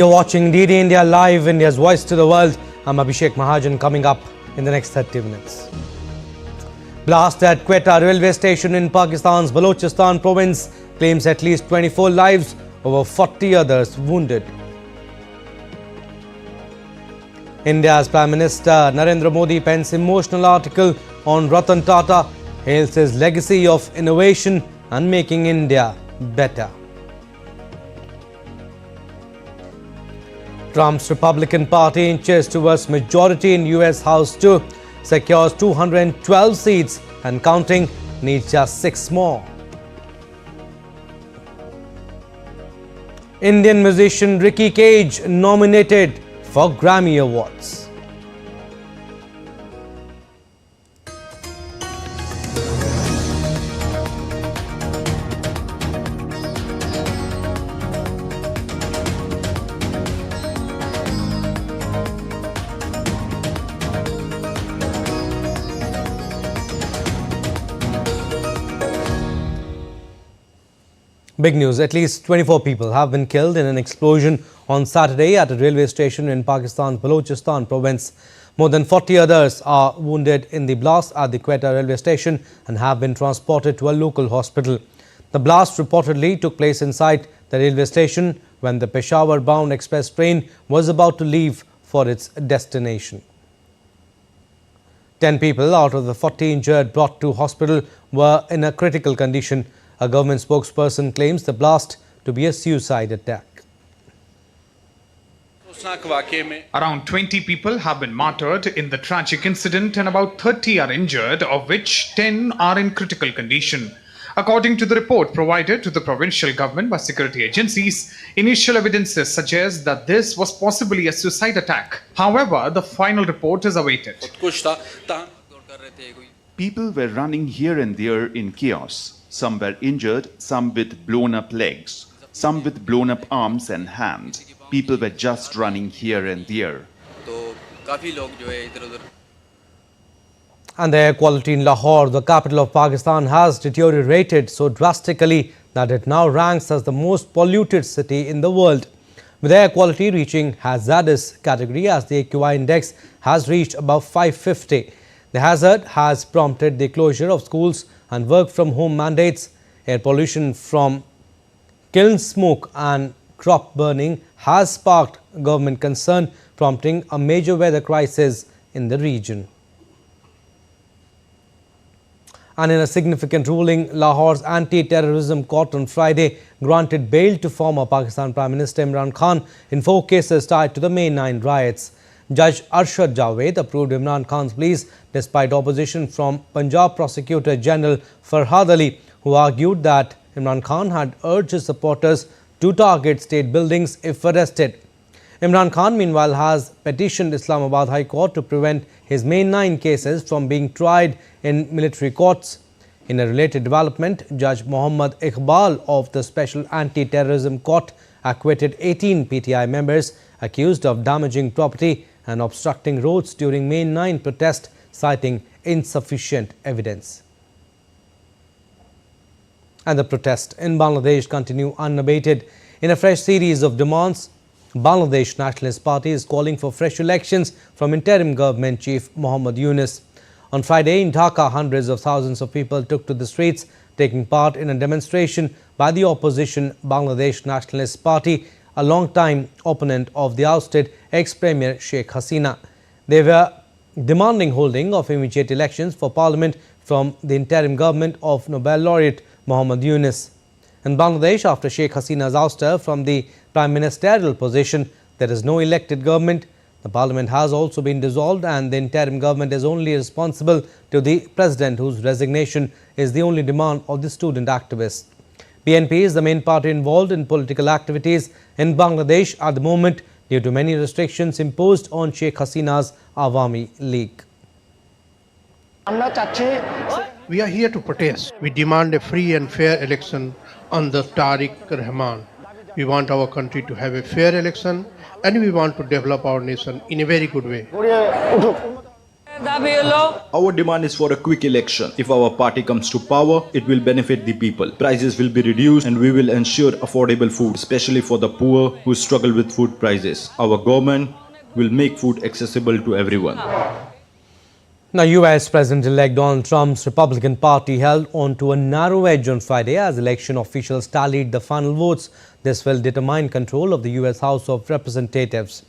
You're watching DD India Live, India's voice to the world. I'm Abhishek Mahajan. Coming up in the next 30 minutes. Blast at Quetta Railway Station in Pakistan's Balochistan province claims at least 24 lives, over 40 others wounded. India's Prime Minister Narendra Modi pens emotional article on Ratan Tata, hails his legacy of innovation and making India better. Trump's Republican Party inches towards majority in US House too, secures 212 seats and counting, needs just 6 more. Indian musician Ricky Cage nominated for Grammy Awards. Big news, at least 24 people have been killed in an explosion on Saturday at a railway station in Pakistan's Balochistan province. More than 40 others are wounded in the blast at the Quetta railway station and have been transported to a local hospital. The blast reportedly took place inside the railway station when the Peshawar-bound express train was about to leave for its destination. 10 people out of the 40 injured brought to hospital were in a critical condition. A government spokesperson claims the blast to be a suicide attack. Around 20 people have been martyred in the tragic incident and about 30 are injured, of which 10 are in critical condition. According to the report provided to the provincial government by security agencies, initial evidences suggest that this was possibly a suicide attack. However, the final report is awaited. People were running here and there in chaos. Some were injured, some with blown up legs, some with blown up arms and hands. People were just running here and there. And the air quality in Lahore, the capital of Pakistan, has deteriorated so drastically that it now ranks as the most polluted city in the world, with air quality reaching hazardous category as the AQI index has reached above 550. The hazard has prompted the closure of schools and work-from-home mandates. Air pollution from kiln smoke and crop burning has sparked government concern, prompting a major weather crisis in the region. And in a significant ruling, Lahore's anti-terrorism court on Friday granted bail to former Pakistan Prime Minister Imran Khan in 4 cases tied to the May 9 riots. Judge Arshad Javed approved Imran Khan's pleas despite opposition from Punjab Prosecutor General Farhad Ali, who argued that Imran Khan had urged his supporters to target state buildings if arrested. Imran Khan, meanwhile, has petitioned Islamabad High Court to prevent his May 9 cases from being tried in military courts. In a related development, Judge Muhammad Iqbal of the Special Anti-Terrorism Court acquitted 18 PTI members accused of damaging property and obstructing roads during May 9 protest, citing insufficient evidence. And the protests in Bangladesh continue unabated. In a fresh series of demands, Bangladesh Nationalist Party is calling for fresh elections from interim government chief Muhammad Yunus. On Friday in Dhaka, hundreds of thousands of people took to the streets, taking part in a demonstration by the opposition Bangladesh Nationalist Party, a long-time opponent of the ousted ex-premier Sheikh Hasina. They were demanding holding of immediate elections for parliament from the interim government of Nobel laureate Muhammad Yunus. In Bangladesh, after Sheikh Hasina's ouster from the prime ministerial position, there is no elected government. The parliament has also been dissolved and the interim government is only responsible to the president, whose resignation is the only demand of the student activists. BNP is the main party involved in political activities in Bangladesh at the moment due to many restrictions imposed on Sheikh Hasina's Awami League. We are here to protest. We demand a free and fair election under Tariq Rahman. We want our country to have a fair election and we want to develop our nation in a very good way. Our demand is for a quick election. If our party comes to power, it will benefit the people. Prices will be reduced and we will ensure affordable food, especially for the poor who struggle with food prices. Our government will make food accessible to everyone. Now, US President-elect Donald Trump's Republican Party held on to a narrow edge on Friday as election officials tallied the final votes. This will determine control of the US House of Representatives.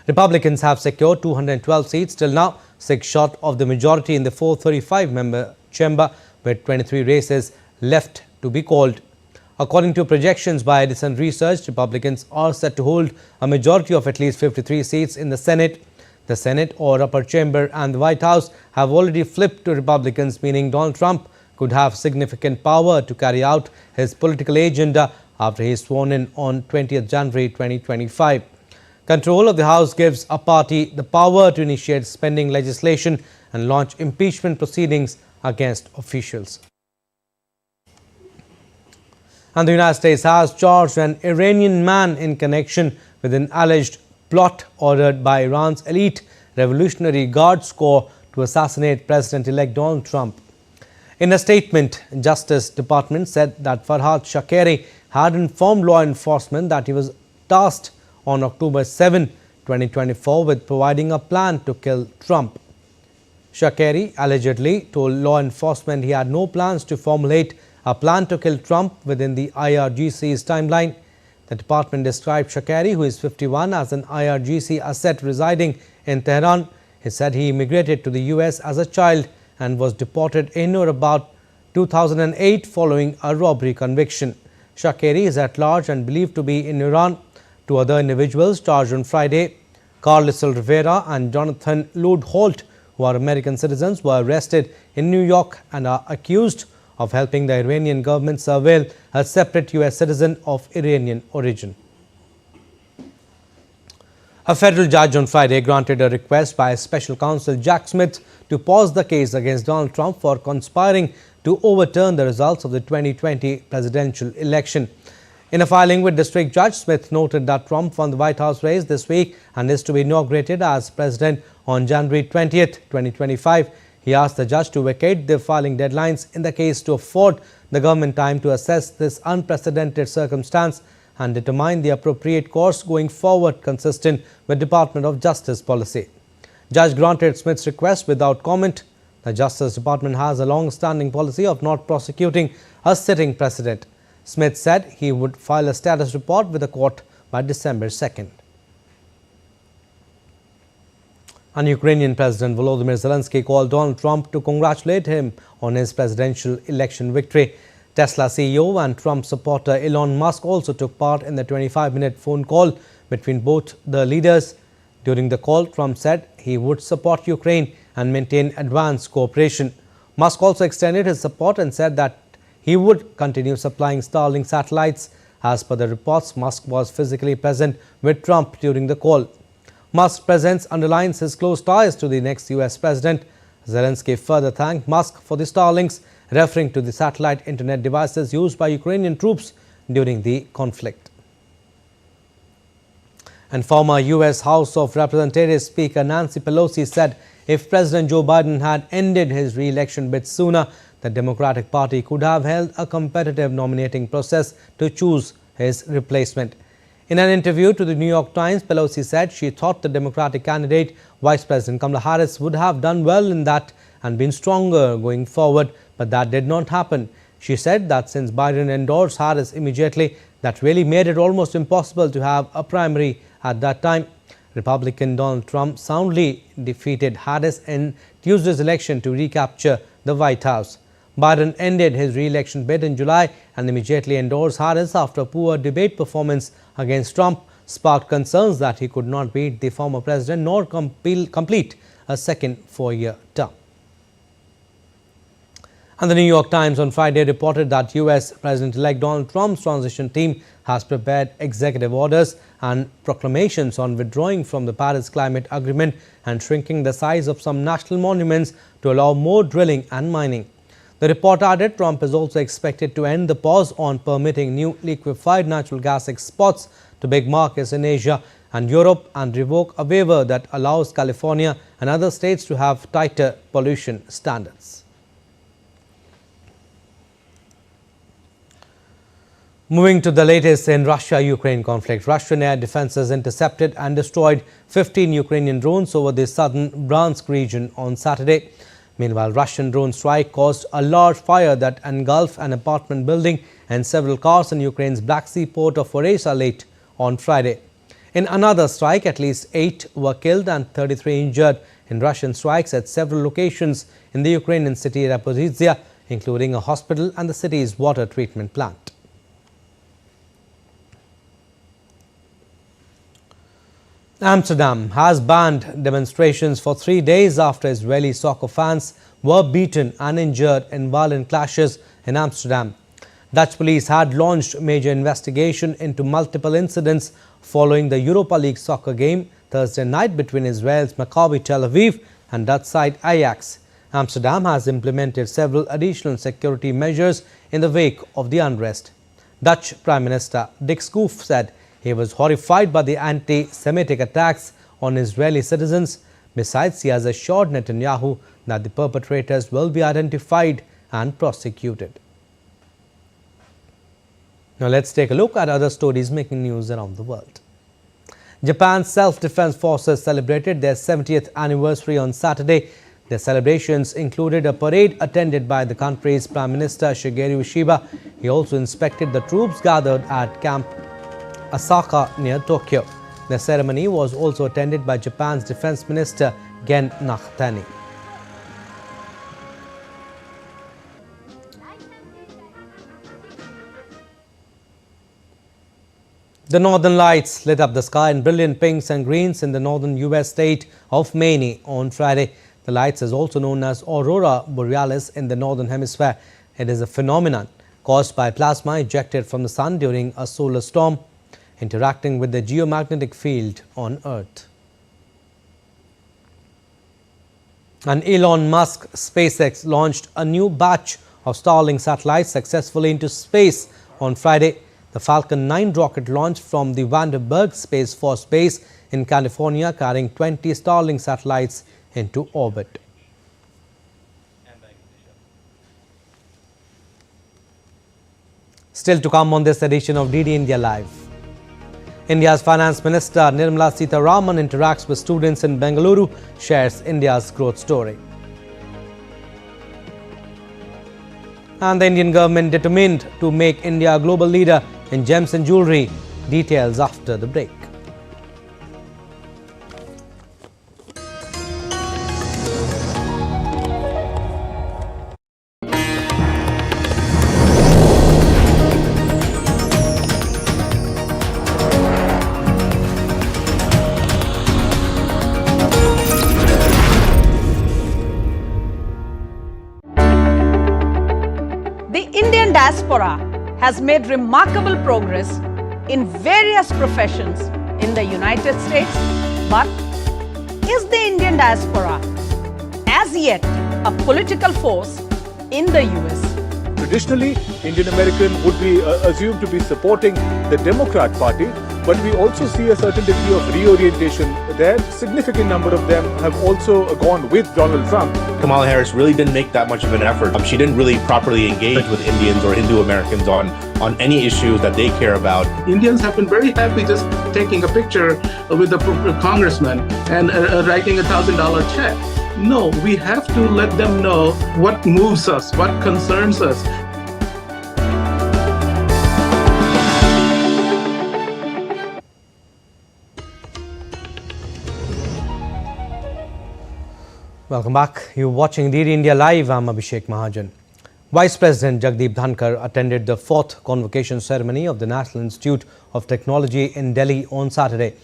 Republicans have secured 212 seats till now, 6 short of the majority in the 435-member chamber, with 23 races left to be called. According to projections by Edison Research, Republicans are set to hold a majority of at least 53 seats in the Senate. The Senate or upper chamber and the White House have already flipped to Republicans, meaning Donald Trump could have significant power to carry out his political agenda after he is sworn in on 20th January 2025. Control of the House gives a party the power to initiate spending legislation and launch impeachment proceedings against officials. And the United States has charged an Iranian man in connection with an alleged plot ordered by Iran's elite Revolutionary Guards Corps to assassinate President-elect Donald Trump. In a statement, Justice Department said that Farhad Shakeri had informed law enforcement that he was tasked on October 7, 2024 with providing a plan to kill Trump. Shakeri allegedly told law enforcement he had no plans to formulate a plan to kill Trump within the IRGC's timeline. The department described Shakeri, who is 51, as an IRGC asset residing in Tehran. He said he immigrated to the US as a child and was deported in or about 2008 following a robbery conviction. Shakeri is at large and believed to be in Iran. 2 other individuals charged on Friday, Carlisle Rivera and Jonathan Lloyd Holt, who are American citizens, were arrested in New York and are accused of helping the Iranian government surveil a separate US citizen of Iranian origin. A federal judge on Friday granted a request by special counsel Jack Smith to pause the case against Donald Trump for conspiring to overturn the results of the 2020 presidential election. In a filing with District Judge, Smith noted that Trump won the White House race this week and is to be inaugurated as president on January 20th, 2025. He asked the judge to vacate the filing deadlines in the case to afford the government time to assess this unprecedented circumstance and determine the appropriate course going forward consistent with Department of Justice policy. Judge granted Smith's request without comment. The Justice Department has a long-standing policy of not prosecuting a sitting president. Smith said he would file a status report with the court by December 2nd. And Ukrainian President Volodymyr Zelensky called Donald Trump to congratulate him on his presidential election victory. Tesla CEO and Trump supporter Elon Musk also took part in the 25-minute phone call between both the leaders. During the call, Trump said he would support Ukraine and maintain advanced cooperation. Musk also extended his support and said that he would continue supplying Starlink satellites. As per the reports, Musk was physically present with Trump during the call. Musk's presence underlines his close ties to the next US president. Zelensky further thanked Musk for the Starlinks, referring to the satellite internet devices used by Ukrainian troops during the conflict. And former US House of Representatives Speaker Nancy Pelosi said if President Joe Biden had ended his re-election bid sooner, the Democratic Party could have held a competitive nominating process to choose his replacement. In an interview to the New York Times, Pelosi said she thought the Democratic candidate, Vice President Kamala Harris, would have done well in that and been stronger going forward, but that did not happen. She said that since Biden endorsed Harris immediately, that really made it almost impossible to have a primary at that time. Republican Donald Trump soundly defeated Harris in Tuesday's election to recapture the White House. Biden ended his re-election bid in July and immediately endorsed Harris after a poor debate performance against Trump sparked concerns that he could not beat the former president nor complete a second four-year term. And the New York Times on Friday reported that US President-elect Donald Trump's transition team has prepared executive orders and proclamations on withdrawing from the Paris Climate Agreement and shrinking the size of some national monuments to allow more drilling and mining. The report added Trump is also expected to end the pause on permitting new liquefied natural gas exports to big markets in Asia and Europe and revoke a waiver that allows California and other states to have tighter pollution standards. Moving to the latest in Russia-Ukraine conflict, Russian air defenses intercepted and destroyed 15 Ukrainian drones over the southern Bryansk region on Saturday. Meanwhile, Russian drone strike caused a large fire that engulfed an apartment building and several cars in Ukraine's Black Sea port of Odessa late on Friday. In another strike, at least 8 were killed and 33 injured in Russian strikes at several locations in the Ukrainian city Zaporizhzhia, including a hospital and the city's water treatment plant. Amsterdam has banned demonstrations for 3 days after Israeli soccer fans were beaten and injured in violent clashes in Amsterdam. Dutch police had launched major investigation into multiple incidents following the Europa League soccer game Thursday night between Israel's Maccabi Tel Aviv and Dutch side Ajax. Amsterdam has implemented several additional security measures in the wake of the unrest. Dutch Prime Minister Dick Schoof said he was horrified by the anti-Semitic attacks on Israeli citizens. Besides, he has assured Netanyahu that the perpetrators will be identified and prosecuted. Now let's take a look at other stories making news around the world. Japan's self-defense forces celebrated their 70th anniversary on Saturday. Their celebrations included a parade attended by the country's Prime Minister Shigeru Ishiba. He also inspected the troops gathered at Camp Asaka near Tokyo. The ceremony was also attended by Japan's Defense Minister Gen Nakatani. The northern lights lit up the sky in brilliant pinks and greens in the northern US state of Maine on Friday. The lights is also known as Aurora Borealis in the northern hemisphere. It is a phenomenon caused by plasma ejected from the sun during a solar storm, interacting with the geomagnetic field on Earth. And Elon Musk SpaceX launched a new batch of Starlink satellites successfully into space on Friday. The Falcon 9 rocket launched from the Vandenberg Space Force Base in California, carrying 20 Starlink satellites into orbit. Still to come on this edition of DD India Live. India's Finance Minister Nirmala Sitharaman interacts with students in Bengaluru, shares India's growth story. And the Indian government determined to make India a global leader in gems and jewellery. Details after the break. The Indian diaspora has made remarkable progress in various professions in the United States, but is the Indian diaspora as yet a political force in the US? Traditionally, Indian American would be assumed to be supporting the Democrat Party, but we also see a certain degree of reorientation there. Significant number of them have also gone with Donald Trump. Kamala Harris really didn't make that much of an effort. She didn't really properly engage with Indians or Hindu Americans on any issues that they care about. Indians have been very happy just taking a picture with the congressman and writing $1,000 check. No, we have to let them know what moves us, what concerns us. Welcome back. You're watching DD India Live. I'm Abhishek Mahajan. Vice President Jagdeep Dhankar attended the 4th convocation ceremony of the National Institute of Technology in Delhi on Saturday.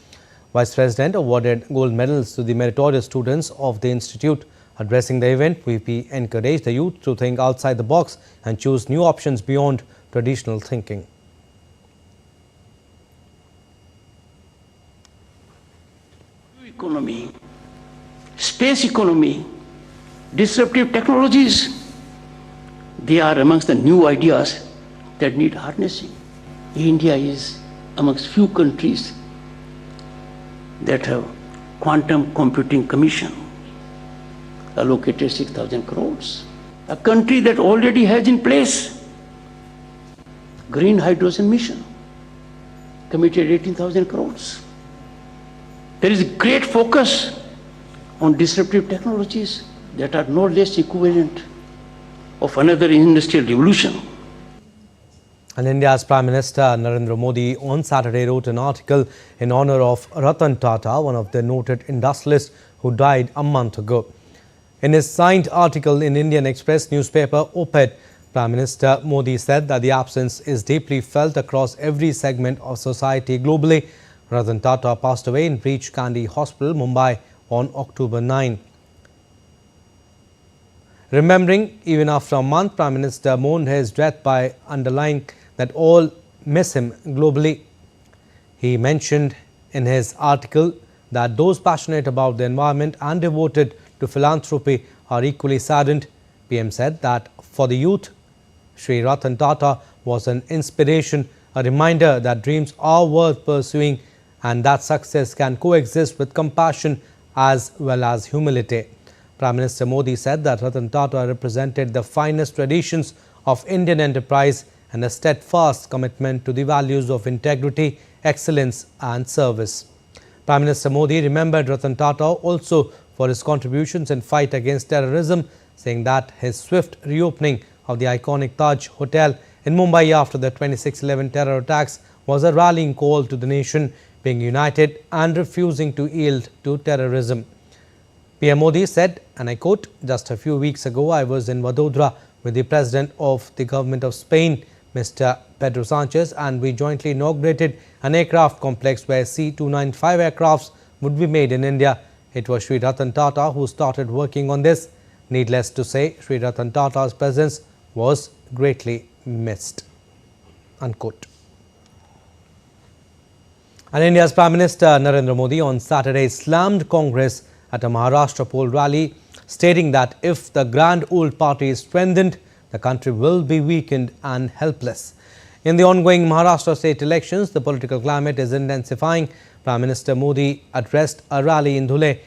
Vice President awarded gold medals to the meritorious students of the institute. Addressing the event, VP encouraged the youth to think outside the box and choose new options beyond traditional thinking. Economy, space economy, disruptive technologies, they are amongst the new ideas that need harnessing. India is amongst few countries that have quantum computing commission allocated 6,000 crores. A country that already has in place green hydrogen mission committed 18,000 crores. There is great focus on disruptive technologies that are no less equivalent of another industrial revolution. And India's Prime Minister Narendra Modi on Saturday wrote an article in honor of Ratan Tata, one of the noted industrialists who died a month ago. In his signed article in Indian Express newspaper op-ed, Prime Minister Modi said that the absence is deeply felt across every segment of society globally. Ratan Tata passed away in Breach Candy Hospital, Mumbai on October 9. Remembering, even after a month, Prime Minister mourned his death by underlining that all miss him globally. He mentioned in his article that those passionate about the environment and devoted to philanthropy are equally saddened. PM said that for the youth, Shri Ratan Tata was an inspiration, a reminder that dreams are worth pursuing and that success can coexist with compassion as well as humility. Prime Minister Modi said that Ratan Tata represented the finest traditions of Indian enterprise and a steadfast commitment to the values of integrity, excellence and service. Prime Minister Modi remembered Ratan Tata also for his contributions in fight against terrorism, saying that his swift reopening of the iconic Taj Hotel in Mumbai after the 26/11 terror attacks was a rallying call to the nation, being united and refusing to yield to terrorism. PM Modi said, and I quote, "Just a few weeks ago, I was in Vadodara with the President of the Government of Spain, Mr. Pedro Sanchez, and we jointly inaugurated an aircraft complex where C-295 aircrafts would be made in India. It was Shri Ratan Tata who started working on this. Needless to say, Shri Ratan Tata's presence was greatly missed." Unquote. And India's Prime Minister Narendra Modi on Saturday slammed Congress at a Maharashtra poll rally, stating that if the grand old party is strengthened, the country will be weakened and helpless. In the ongoing Maharashtra state elections, the political climate is intensifying. Prime Minister Modi addressed a rally in Dhule,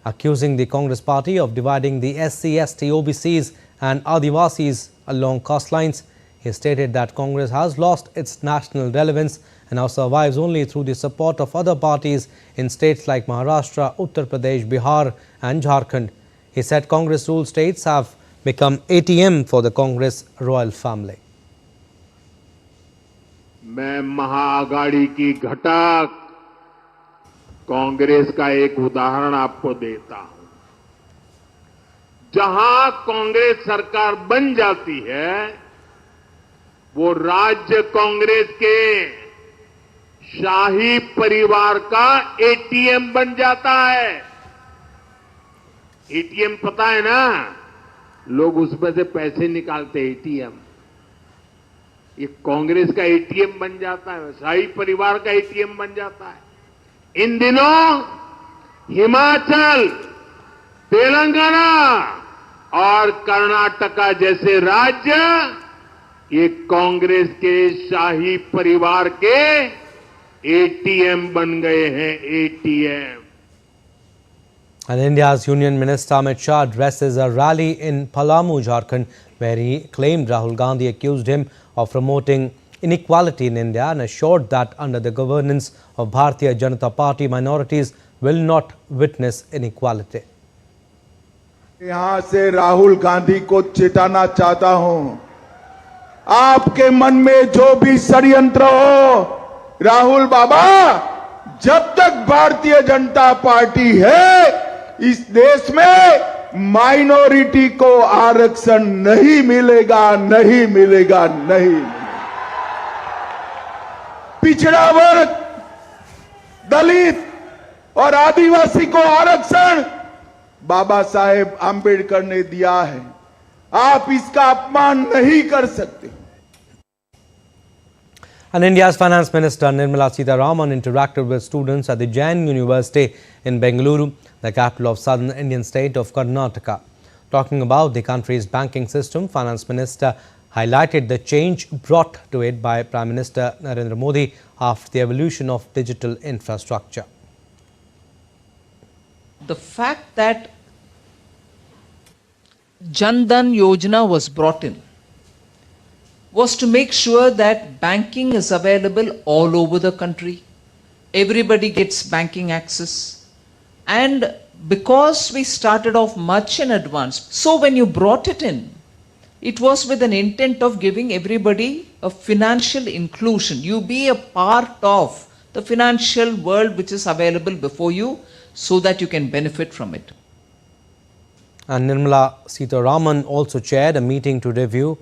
accusing the Congress party of dividing the SC, ST, OBCs and Adivasis along caste lines. He stated that Congress has lost its national relevance and now survives only through the support of other parties in states like Maharashtra, Uttar Pradesh, Bihar and Jharkhand. He said Congress-ruled states have become ATM for the Congress royal family. मैं महाआघाड़ी की घटक कांग्रेस का एक उदाहरण आपको देता हूं। जहां कांग्रेस सरकार बन जाती है, वो राज्य कांग्रेस के शाही परिवार का एटीएम बन जाता है। एटीएम पता है ना, लोग उसमें से पैसे निकालते हैं। एटीएम ये कांग्रेस का एटीएम बन जाता है, शाही परिवार का एटीएम बन जाता है। इन दिनों हिमाचल, तेलंगाना और कर्नाटका जैसे राज्य ये कांग्रेस के शाही परिवार के एटीएम बन गए हैं। ATM. And India's Union Minister Amit Shah addresses a rally in Palamu, Jharkhand, where he claimed Rahul Gandhi accused him of promoting inequality in India and assured that under the governance of Bharatiya Janata Party, minorities will not witness inequality. यहां से राहुल गांधी को चेताना चाहता हूं, आपके मन में जो भी षड्यंत्र हो, राहुल बाबा, जब तक भारतीय जनता पार्टी है, इस देश में माइनॉरिटी को आरक्षण नहीं मिलेगा, नहीं मिलेगा, नहीं मिलेगा। पिछड़ा वर्ग, दलित और आदिवासी को आरक्षण बाबा साहेब आंबेडकर ने दिया है। आप इसका अपमान नहीं कर सकते। And India's Finance Minister Nirmala Sitharaman interacted with students at the Jain University in Bengaluru, the capital of southern Indian state of Karnataka. Talking about the country's banking system, Finance Minister highlighted the change brought to it by Prime Minister Narendra Modi after the evolution of digital infrastructure. the fact that Jan Dhan Yojana was brought in was to make sure that banking is available all over the country. Everybody gets banking access. And because we started off much in advance, so when you brought it in, it was with an intent of giving everybody a financial inclusion. You be a part of the financial world which is available before you so that you can benefit from it. And Nirmala Sitharaman also chaired a meeting to review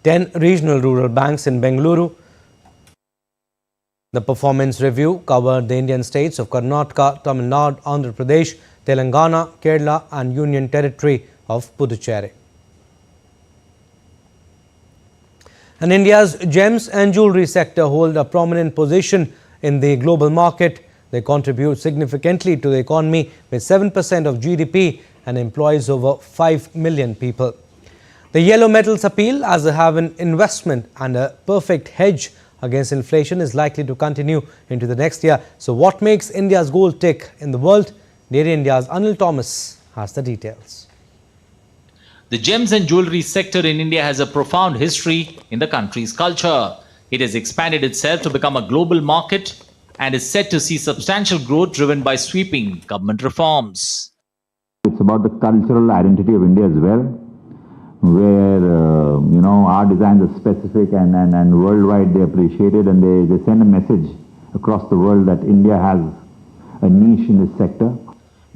10 regional rural banks in Bengaluru. The performance review covered the Indian states of Karnataka, Tamil Nadu, Andhra Pradesh, Telangana, Kerala and Union Territory of Puducherry. And India's gems and jewellery sector hold a prominent position in the global market. They contribute significantly to the economy with 7% of GDP and employs over 5 million people. The yellow metals appeal as a haven investment and a perfect hedge against inflation is likely to continue into the next year. So what makes India's gold tick in the world? Dairy India's Anil Thomas has the details. The gems and jewellery sector in India has a profound history in the country's culture. It has expanded itself to become a global market and is set to see substantial growth driven by sweeping government reforms. It's about the cultural identity of India as well, where, our designs are specific and worldwide they appreciate it, and they send a message across the world that India has a niche in this sector.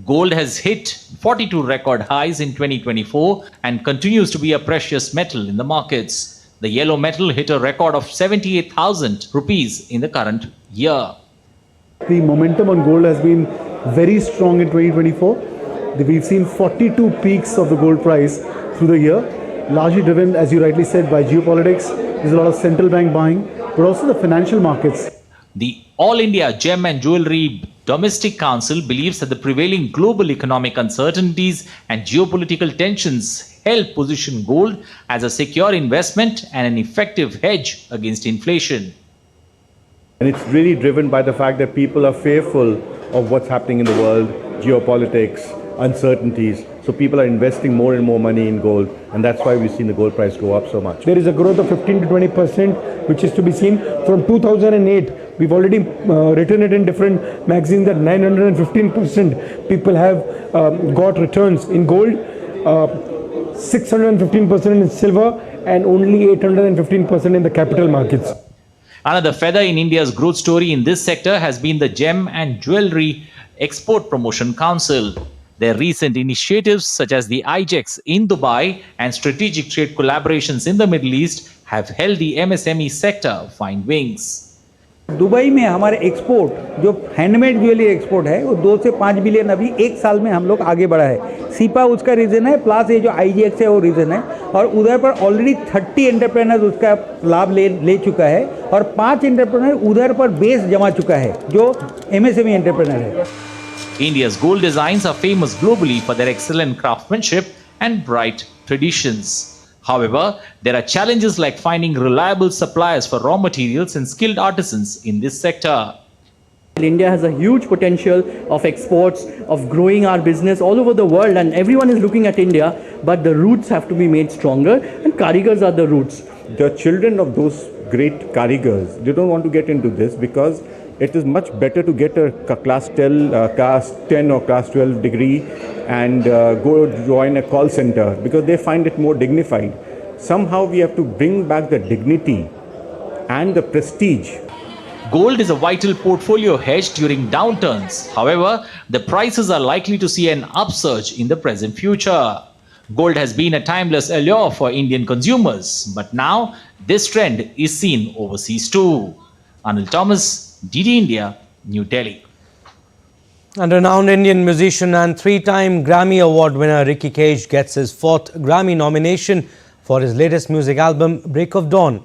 Gold has hit 42 record highs in 2024 and continues to be a precious metal in the markets. The yellow metal hit a record of 78,000 rupees in the current year. The momentum on gold has been very strong in 2024. We've seen 42 peaks of the gold price through the year, largely driven, as you rightly said, by geopolitics. There's a lot of central bank buying, but also the financial markets. The All India Gem and Jewellery Domestic Council believes that the prevailing global economic uncertainties and geopolitical tensions help position gold as a secure investment and an effective hedge against inflation. And it's really driven by the fact that people are fearful of what's happening in the world, geopolitics, uncertainties. So people are investing more and more money in gold, and that's why we've seen the gold price go up so much. There is a growth of 15 to 20%, which is to be seen from 2008. We've already written it in different magazines that 915% people have got returns in gold, 615% in silver, and only 815% in the capital markets. Another feather in India's growth story in this sector has been the Gem and Jewellery Export Promotion Council. Their recent initiatives such as the IJEX in Dubai and strategic trade collaborations in the Middle East have held the MSME sector find wings. Dubai में हमारे export जो handmade jewellery export है वो 2 से 5 billion अभी एक साल में हम लोग आगे बढ़ा है. सीपा उसका रीज़न है, प्लस ये जो IJEX है वो रीज़न है, और उधर पर ऑलरेडी 30 एंटरप्रेनर्स उसका लाभ ले चुका है और 5 एंटरप्रेनर उधर पर बेस जमा चुका है जो MSME एंटरप्रेनर है. India's gold designs are famous globally for their excellent craftsmanship and bright traditions. However, there are challenges like finding reliable suppliers for raw materials and skilled artisans in this sector. India has a huge potential of exports, of growing our business all over the world, and everyone is looking at India, but the roots have to be made stronger, and karigars are the roots. The children of those great karigars, they don't want to get into this because it is much better to get a class 10 or class 12 degree and go join a call center because they find it more dignified. Somehow we have to bring back the dignity and the prestige. Gold is a vital portfolio hedge during downturns. However, the prices are likely to see an upsurge in the present future. Gold has been a timeless allure for Indian consumers, but now this trend is seen overseas too. Anil Thomas, DD India, New Delhi. And renowned Indian musician and 3-time Grammy Award winner Ricky Cage gets his 4th Grammy nomination for his latest music album, Break of Dawn.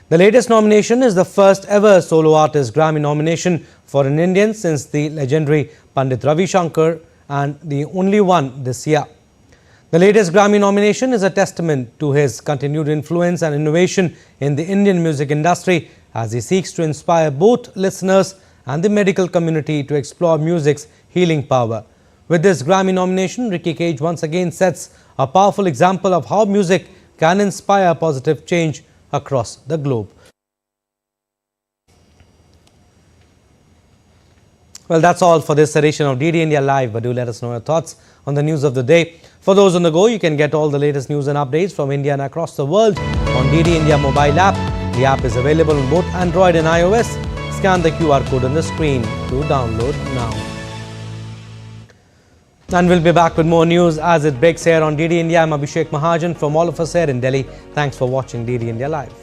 The latest nomination is the first ever solo artist Grammy nomination for an Indian since the legendary Pandit Ravi Shankar, and the only one this year. The latest Grammy nomination is a testament to his continued influence and innovation in the Indian music industry as he seeks to inspire both listeners and the medical community to explore music's healing power. With this Grammy nomination, Ricky Cage once again sets a powerful example of how music can inspire positive change across the globe. Well, that's all for this edition of DD India Live, but do let us know your thoughts on the news of the day. For those on the go, you can get all the latest news and updates from India and across the world on DD India mobile app. The app is available on both Android and iOS. Scan the QR code on the screen to download now. And we'll be back with more news as it breaks here on DD India. I'm Abhishek Mahajan from all of us here in Delhi. Thanks for watching DD India Live.